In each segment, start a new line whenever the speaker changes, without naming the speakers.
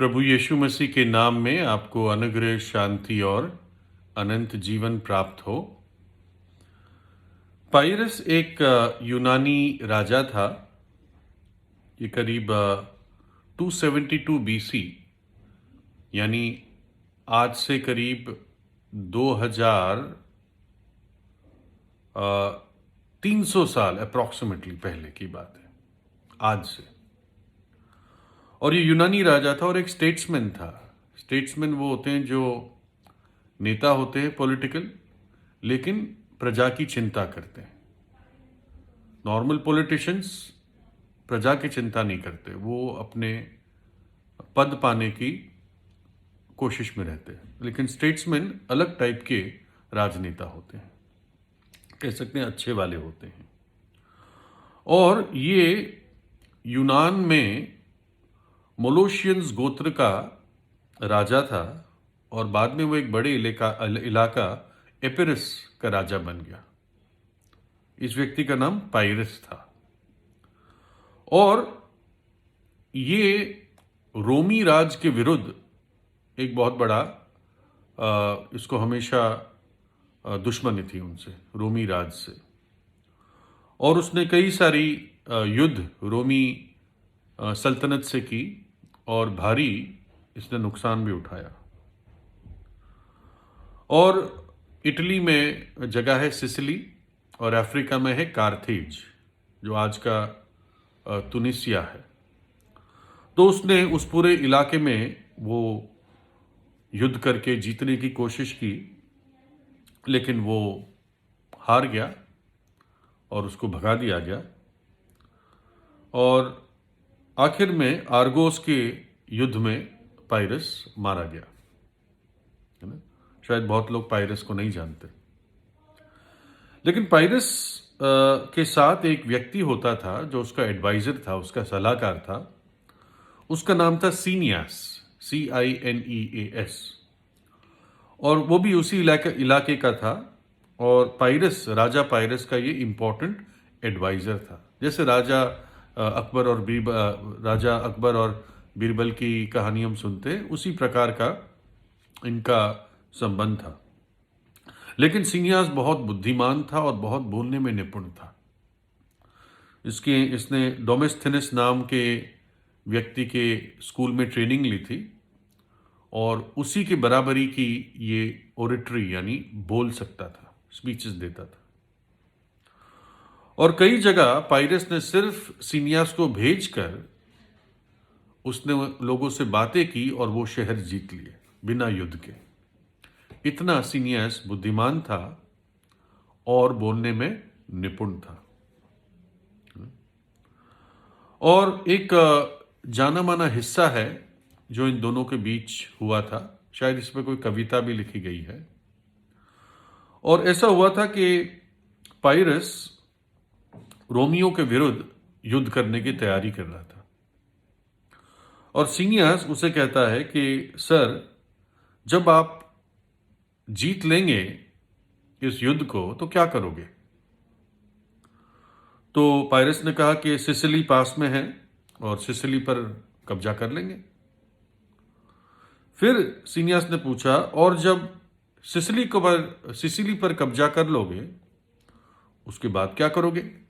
प्रभु यीशु मसीह के नाम में आपको अनुग्रह, शांति और अनंत जीवन प्राप्त हो। पाइरस एक यूनानी राजा था। ये करीब 272 बीसी, यानी आज से करीब 2300 साल अप्रॉक्सीमेटली पहले की बात है, आज से। और ये यूनानी राजा था और एक स्टेट्समैन था। स्टेट्समैन वो होते हैं जो नेता होते हैं पॉलिटिकल, लेकिन प्रजा की चिंता करते हैं। नॉर्मल पॉलिटिशियंस प्रजा की चिंता नहीं करते, वो अपने पद पाने की कोशिश में रहते हैं। लेकिन स्टेट्समैन अलग टाइप के राजनेता होते हैं, कह सकते हैं अच्छे वाले होते हैं। और ये यूनान में मोलोशियंस गोत्र का राजा था और बाद में वो एक बड़े इलाका एपिरस का राजा बन गया। इस व्यक्ति का नाम पाइरस था और ये रोमी राज के विरुद्ध एक बहुत बड़ा इसको हमेशा दुश्मनी थी उनसे, रोमी राज से। और उसने कई सारी युद्ध रोमी सल्तनत से की और भारी इसने नुकसान भी उठाया। और इटली में जगह है सिसिली और अफ्रीका में है कार्थेज, जो आज का तुनिसिया है। तो उसने उस पूरे इलाके में वो युद्ध करके जीतने की कोशिश की, लेकिन वो हार गया और उसको भगा दिया गया। और आखिर में आर्गोस के युद्ध में पाइरस मारा गया, है ना। शायद बहुत लोग पाइरस को नहीं जानते, लेकिन पाइरस के साथ एक व्यक्ति होता था जो उसका एडवाइजर था, उसका सलाहकार था। उसका नाम था सीनियास, CINEAS, और वो भी उसी इलाके का था। और पाइरस, राजा पाइरस का ये इंपॉर्टेंट एडवाइजर था। जैसे राजा अकबर और बीरबल की कहानी हम सुनते हैं, उसी प्रकार का इनका संबंध था। लेकिन सीनियास बहुत बुद्धिमान था और बहुत बोलने में निपुण था। इसने डोमेस्थेनस नाम के व्यक्ति के स्कूल में ट्रेनिंग ली थी और उसी के बराबरी की ये ओरेटरी यानी बोल सकता था, स्पीचेस देता था। और कई जगह पाइरस ने सिर्फ सीनियास को भेजकर उसने लोगों से बातें की और वो शहर जीत लिए बिना युद्ध के। इतना सीनियास बुद्धिमान था और बोलने में निपुण था। और एक जाना माना हिस्सा है जो इन दोनों के बीच हुआ था, शायद इस पर कोई कविता भी लिखी गई है। और ऐसा हुआ था कि पाइरस रोमियो के विरुद्ध युद्ध करने की तैयारी कर रहा था और सीनियास उसे कहता है कि सर, जब आप जीत लेंगे इस युद्ध को तो क्या करोगे? तो पाइरस ने कहा कि सिसिली पास में है और सिसिली पर कब्जा कर लेंगे। फिर सीनियास ने पूछा, और जब सिसिली पर कब्जा कर लोगे उसके बाद क्या करोगे?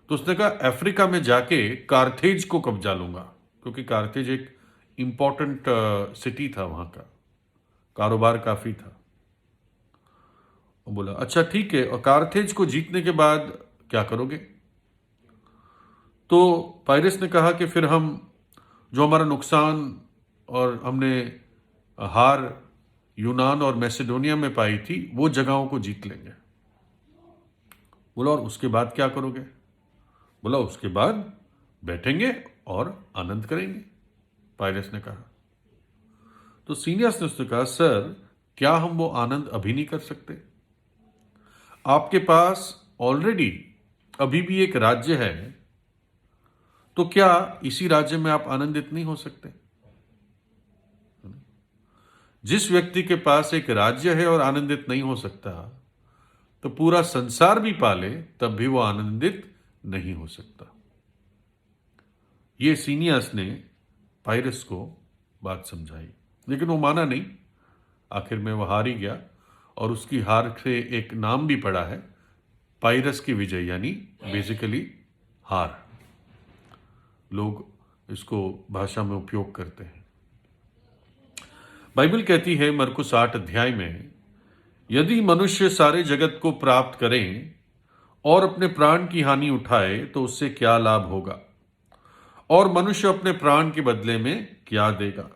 तो उसने कहा, अफ्रीका में जाके कार्थेज को कब्जा लूंगा, क्योंकि कार्थेज एक इंपॉर्टेंट सिटी था, वहां का कारोबार काफी था। और बोला अच्छा ठीक है, और कार्थेज को जीतने के बाद क्या करोगे? तो पाइरस ने कहा कि फिर हम जो हमारा नुकसान और हमने हार यूनान और मैसेडोनिया में पाई थी वो जगहों को जीत लेंगे। बोला और उसके बाद क्या करोगे? बोला उसके बाद बैठेंगे और आनंद करेंगे, पाइरस ने कहा। तो सीनियर्स ने उसने कहा, सर, क्या हम वो आनंद अभी नहीं कर सकते? आपके पास ऑलरेडी अभी भी एक राज्य है, तो क्या इसी राज्य में आप आनंदित नहीं हो सकते? जिस व्यक्ति के पास एक राज्य है और आनंदित नहीं हो सकता, तो पूरा संसार भी पाले तब भी वो आनंदित नहीं हो सकता। ये सीनियास ने पाइरस को बात समझाई, लेकिन वो माना नहीं। आखिर में वो हार ही गया और उसकी हार से एक नाम भी पड़ा है, पाइरस की विजय, यानी बेसिकली हार। लोग इसको भाषा में उपयोग करते हैं। बाइबल कहती है मरकुस 8 अध्याय में, यदि मनुष्य सारे जगत को प्राप्त करें और अपने प्राण की हानि उठाए तो उससे क्या लाभ होगा, और मनुष्य अपने प्राण के बदले में क्या देगा।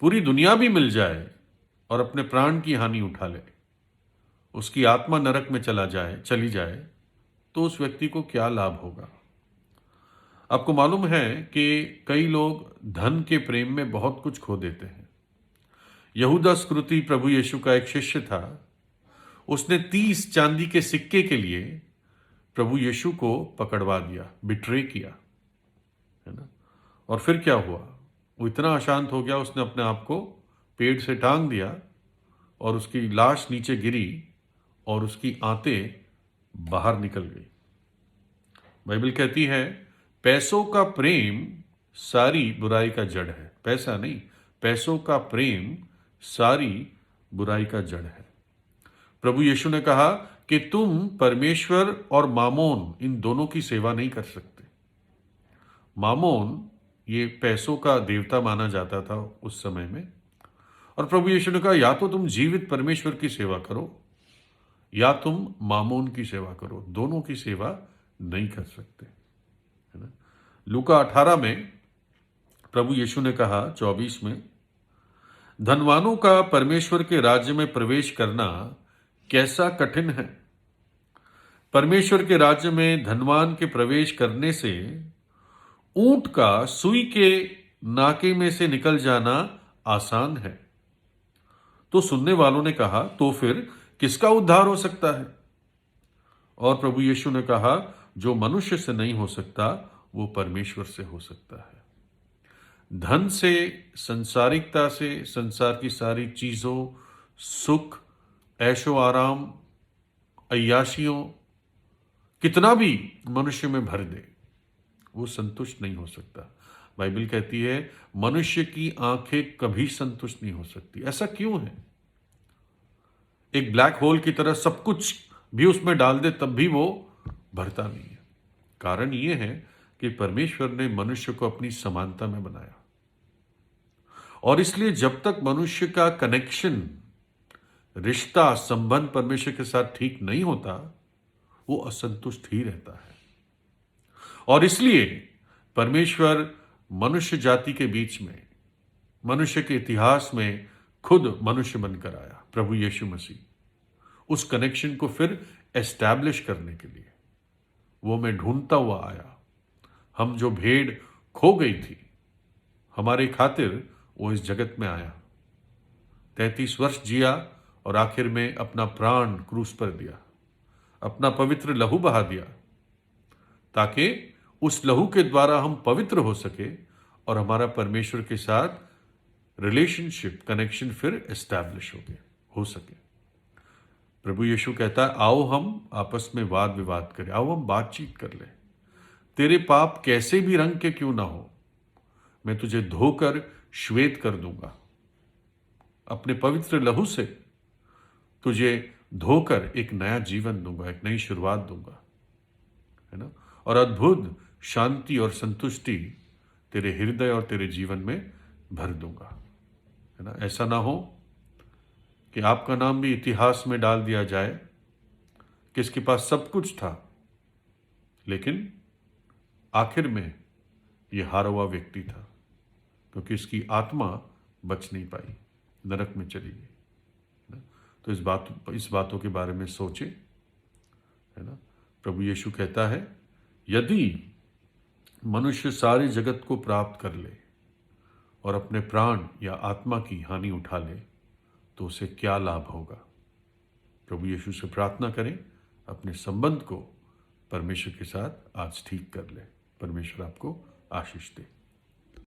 पूरी दुनिया भी मिल जाए और अपने प्राण की हानि उठा ले, उसकी आत्मा नरक में चली जाए तो उस व्यक्ति को क्या लाभ होगा। आपको मालूम है कि कई लोग धन के प्रेम में बहुत कुछ खो देते हैं। यहूदा स्क्रूती प्रभु यीशु का एक शिष्य था। उसने 30 चांदी के सिक्के के लिए प्रभु यीशु को पकड़वा दिया, बिट्रे किया, है ना। और फिर क्या हुआ, वो इतना अशांत हो गया, उसने अपने आप को पेड़ से टांग दिया और उसकी लाश नीचे गिरी और उसकी आंतें बाहर निकल गई। बाइबल कहती है पैसों का प्रेम सारी बुराई का जड़ है। पैसा नहीं, पैसों का प्रेम सारी बुराई का जड़ है। प्रभु यीशु ने कहा कि तुम परमेश्वर और मामोन, इन दोनों की सेवा नहीं कर सकते। मामोन ये पैसों का देवता माना जाता था उस समय में, और प्रभु यीशु ने कहा या तो तुम जीवित परमेश्वर की सेवा करो या तुम मामोन की सेवा करो, दोनों की सेवा नहीं कर सकते, है ना। लूका 18 में प्रभु यीशु ने कहा 24 में, धनवानों का परमेश्वर के राज्य में प्रवेश करना कैसा कठिन है। परमेश्वर के राज्य में धनवान के प्रवेश करने से ऊंट का सुई के नाके में से निकल जाना आसान है। तो सुनने वालों ने कहा, तो फिर किसका उद्धार हो सकता है। और प्रभु यीशु ने कहा, जो मनुष्य से नहीं हो सकता वो परमेश्वर से हो सकता है। धन से, संसारिकता से, संसार की सारी चीजों, सुख, ऐशो आराम, अय्याशियों, कितना भी मनुष्य में भर दे, वो संतुष्ट नहीं हो सकता। बाइबल कहती है मनुष्य की आंखें कभी संतुष्ट नहीं हो सकती। ऐसा क्यों है? एक ब्लैक होल की तरह सब कुछ भी उसमें डाल दे तब भी वो भरता नहीं है। कारण ये है कि परमेश्वर ने मनुष्य को अपनी समानता में बनाया, और इसलिए जब तक मनुष्य का कनेक्शन, रिश्ता, संबंध परमेश्वर के साथ ठीक नहीं होता, वो असंतुष्ट ही रहता है। और इसलिए परमेश्वर मनुष्य जाति के बीच में, मनुष्य के इतिहास में खुद मनुष्य बनकर आया, प्रभु यीशु मसीह। उस कनेक्शन को फिर एस्टैब्लिश करने के लिए वो मैं ढूंढता हुआ आया। हम जो भेड़ खो गई थी, हमारे खातिर वो इस जगत में आया, 33 वर्ष जिया और आखिर में अपना प्राण क्रूस पर दिया, अपना पवित्र लहू बहा दिया, ताकि उस लहू के द्वारा हम पवित्र हो सके और हमारा परमेश्वर के साथ रिलेशनशिप, कनेक्शन फिर एस्टैब्लिश हो सके। प्रभु यीशु कहता है आओ हम आपस में वाद विवाद करें, आओ हम बातचीत कर लें। तेरे पाप कैसे भी रंग के क्यों ना हो, मैं तुझे धोकर श्वेत कर दूंगा। अपने पवित्र लहू से तुझे धोकर एक नया जीवन दूंगा, एक नई शुरुआत दूंगा, है ना। और अद्भुत शांति और संतुष्टि तेरे हृदय और तेरे जीवन में भर दूंगा, है ना। ऐसा ना हो कि आपका नाम भी इतिहास में डाल दिया जाए कि इसके पास सब कुछ था, लेकिन आखिर में यह हारा हुआ व्यक्ति था, क्योंकि इसकी आत्मा बच नहीं पाई, नरक में चली गई। तो इस बातों के बारे में सोचे, है ना। प्रभु यीशु कहता है यदि मनुष्य सारे जगत को प्राप्त कर ले और अपने प्राण या आत्मा की हानि उठा ले तो उसे क्या लाभ होगा। प्रभु यीशु से प्रार्थना करें, अपने संबंध को परमेश्वर के साथ आज ठीक कर ले। परमेश्वर आपको आशीष दे।